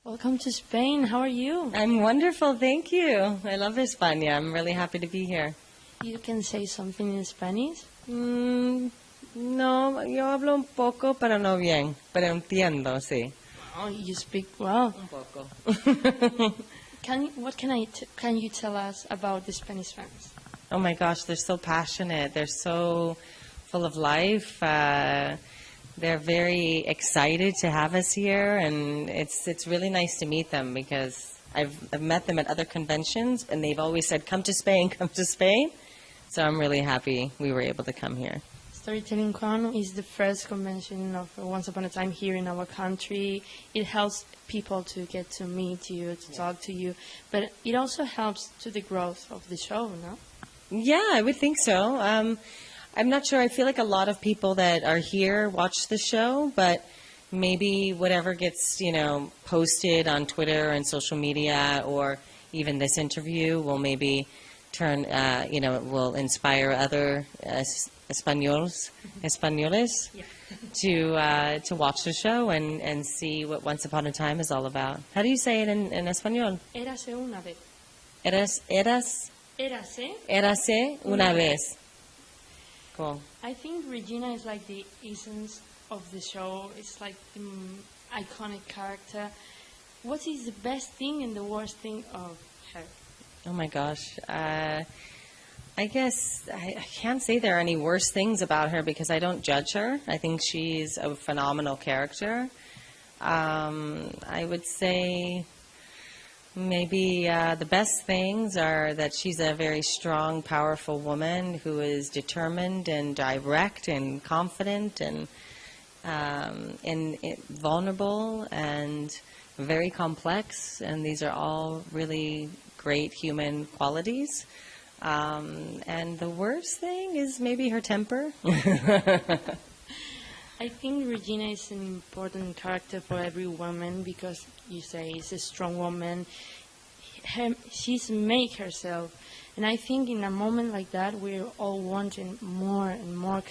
Welcome to Spain. How are you? I'm wonderful, thank you. I love España. I'm really happy to be here. You can say something in Spanish? No, yo hablo un poco, pero no bien. Pero entiendo, sí. Oh, you speak well. Un poco. Can you tell us about the Spanish fans? Oh my gosh, they're so passionate. They're so full of life. They're very excited to have us here, and it's really nice to meet them because I've met them at other conventions, and they've always said, come to Spain, come to Spain. So I'm really happy we were able to come here. StorytellingCON is the first convention of Once Upon a Time here in our country. It helps people to get to meet you, to talk to you, but it also helps to the growth of the show, no? Yeah, I would think so. I'm not sure. I feel like a lot of people that are here watch the show, but maybe whatever gets, posted on Twitter and social media, or even this interview will maybe turn, it will inspire other españoles to watch the show and see what Once Upon a Time is all about. How do you say it in español? Érase una vez. Érase una vez. Cool. I think Regina is like the essence of the show. It's like the iconic character. What is the best thing and the worst thing of her? Oh my gosh. I guess I can't say there are any worse things about her because I don't judge her. I think she's a phenomenal character. I would say maybe the best things are that she's a very strong, powerful woman who is determined and direct and confident and vulnerable and very complex. And these are all really great human qualities. And the worst thing is maybe her temper. I think Regina is an important character for every woman because you say she's a strong woman. She's made herself. And I think in a moment like that, we're all wanting more and more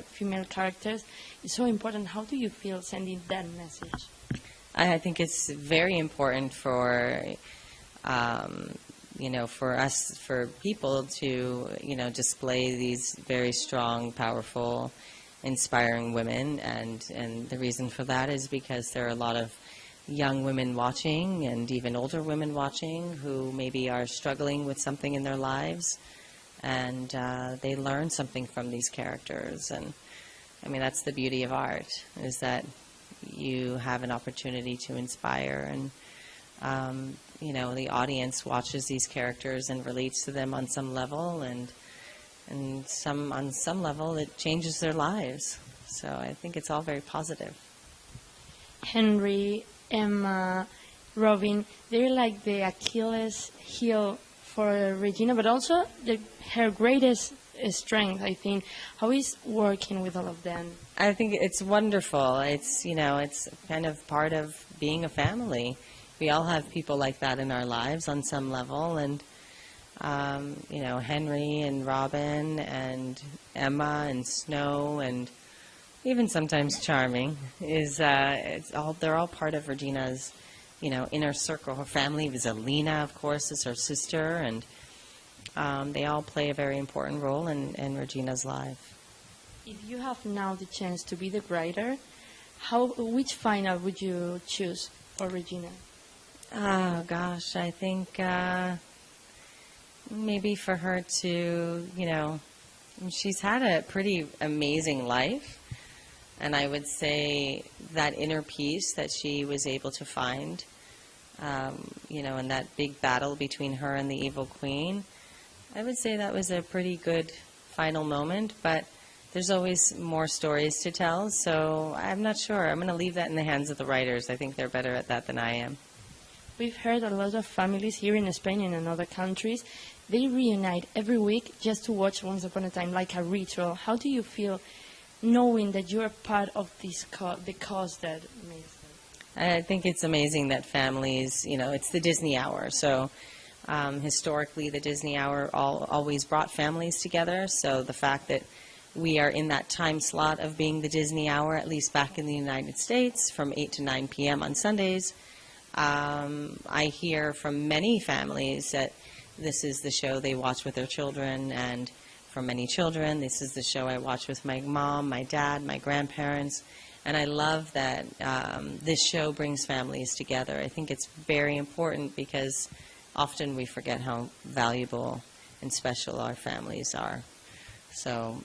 female characters. It's so important. How do you feel sending that message? I think it's very important for for us, for people to, display these very strong, powerful, inspiring women. And the reason for that is because there are a lot of young women watching and even older women watching who maybe are struggling with something in their lives. And they learn something from these characters. And, I mean, that's the beauty of art, is that you have an opportunity to inspire and the audience watches these characters and relates to them on some level, and on some level it changes their lives. So I think it's all very positive. Henry, Emma, Robin, they're like the Achilles heel for Regina, but also her greatest strength, I think. How is working with all of them? I think it's wonderful. It's, it's kind of part of being a family. We all have people like that in our lives on some level, and Henry and Robin and Emma and Snow and even sometimes Charming they're all part of Regina's inner circle. Her family, Zelina, of course, is her sister, and they all play a very important role in Regina's life. If you have now the chance to be the writer, which final would you choose for Regina? Oh, gosh, I think maybe for her to, she's had a pretty amazing life. And I would say that inner peace that she was able to find, in that big battle between her and the evil queen, I would say that was a pretty good final moment. But there's always more stories to tell, so I'm not sure. I'm going to leave that in the hands of the writers. I think they're better at that than I am. We've heard a lot of families here in Spain and in other countries, they reunite every week just to watch Once Upon a Time, like a ritual. How do you feel knowing that you're part of the cause that makes it? I think it's amazing that families, it's the Disney Hour. So historically, the Disney Hour always brought families together. So the fact that we are in that time slot of being the Disney Hour, at least back in the United States, from 8 to 9 p.m. on Sundays, I hear from many families that this is the show they watch with their children, and for many children, this is the show I watch with my mom, my dad, my grandparents. And I love that this show brings families together. I think it's very important because often we forget how valuable and special our families are. So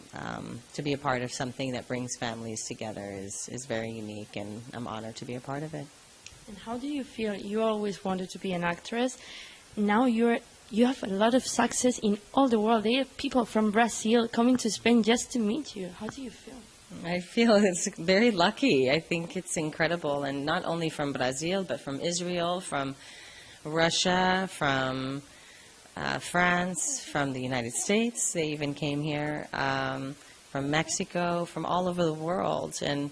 to be a part of something that brings families together is very unique, and I'm honored to be a part of it. And how do you feel? You always wanted to be an actress. Now you have a lot of success in all the world. There are people from Brazil coming to Spain just to meet you. How do you feel? I feel it's very lucky. I think it's incredible, and not only from Brazil, but from Israel, from Russia, from France, from the United States. They even came here, from Mexico, from all over the world. And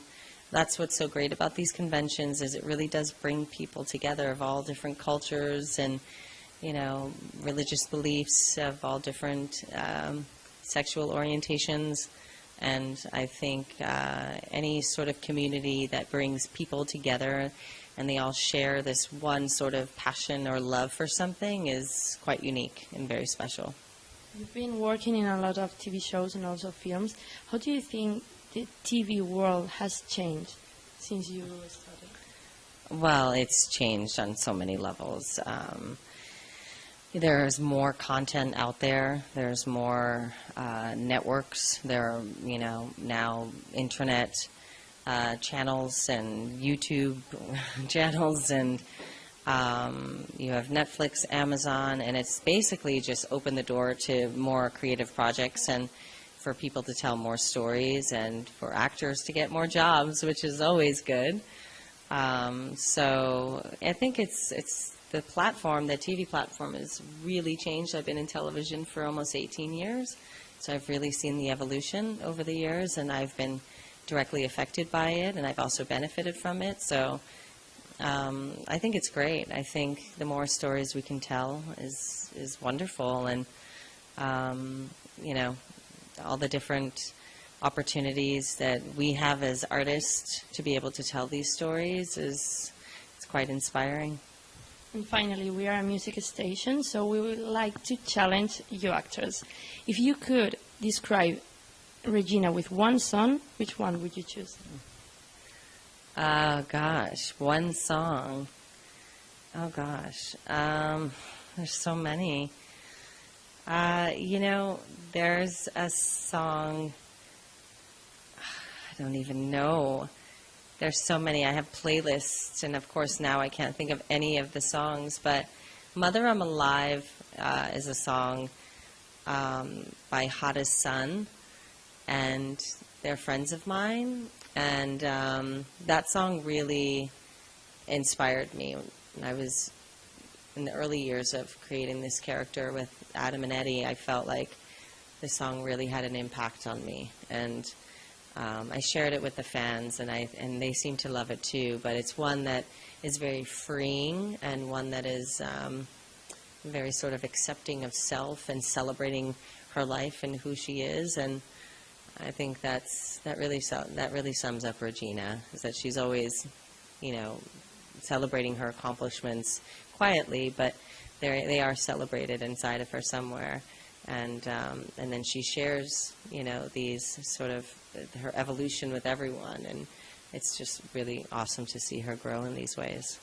that's what's so great about these conventions, is it really does bring people together of all different cultures and, religious beliefs, of all different sexual orientations. And I think any sort of community that brings people together and they all share this one sort of passion or love for something is quite unique and very special. You've been working in a lot of TV shows and also films. How do you think the TV world has changed since you started? Well, it's changed on so many levels. There's more content out there. There's more networks. There are, now internet channels and YouTube channels, and you have Netflix, Amazon, and it's basically just opened the door to more creative projects and for people to tell more stories and for actors to get more jobs, which is always good. So I think it's the platform, the TV platform has really changed. I've been in television for almost 18 years, so I've really seen the evolution over the years, and I've been directly affected by it, and I've also benefited from it. So I think it's great. I think the more stories we can tell is wonderful, and all the different opportunities that we have as artists to be able to tell these stories it's quite inspiring. And finally, we are a music station, so we would like to challenge you actors. If you could describe Regina with one song, which one would you choose? Oh, gosh, one song. Oh, gosh. There's so many. There's a song, I don't even know. There's so many. I have playlists, and of course now I can't think of any of the songs, but Mother I'm Alive is a song by Hada's son, and they're friends of mine, and that song really inspired me. When I was in the early years of creating this character with Adam and Eddie, I felt like the song really had an impact on me, and I shared it with the fans, and they seem to love it too. But it's one that is very freeing, and one that is very sort of accepting of self and celebrating her life and who she is. And I think that really sums up Regina, is that she's always, celebrating her accomplishments quietly, but they are celebrated inside of her somewhere. And then she shares, these sort of her evolution with everyone, and it's just really awesome to see her grow in these ways.